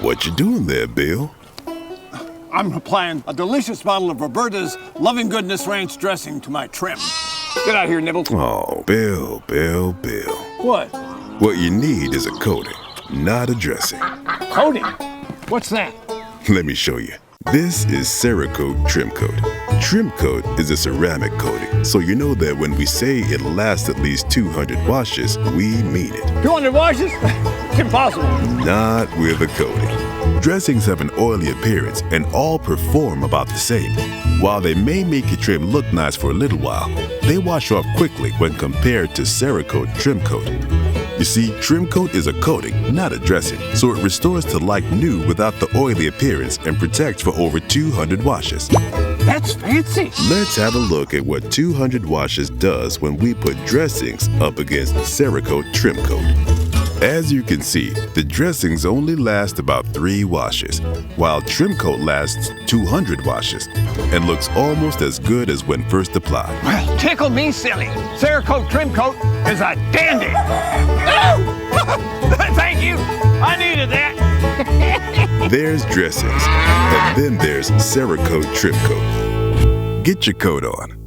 What you doing there, Bill? I'm applying a delicious bottle of Roberta's Loving Goodness Ranch dressing to my trim. Get out of here, Nibbles. Oh, Bill. What? What you need is a coating, not a dressing. Coating? What's that? Let me show you. This is Cerakote Trim Coat. Trim Coat is a ceramic coating, so you know that when we say it'll last at least 200 washes, we mean it. 200 washes? It's impossible. Not with a coating. Dressings have an oily appearance and all perform about the same. While they may make your trim look nice for a little while, they wash off quickly when compared to Cerakote Trim Coat. You see, Trim Coat is a coating, not a dressing, so it restores to like new without the oily appearance and protects for over 200 washes. That's fancy. Let's have a look at what 200 washes does when we put dressings up against Cerakote Trim Coat. As you can see, the dressings only last about 3 washes, while Trim Coat lasts 200 washes and looks almost as good as when first applied. Well, tickle me silly. Cerakote Trim Coat is a dandy. Oh! Thank you. I needed that. There's dressings, and then there's Cerakote Trim Coat. Get your coat on.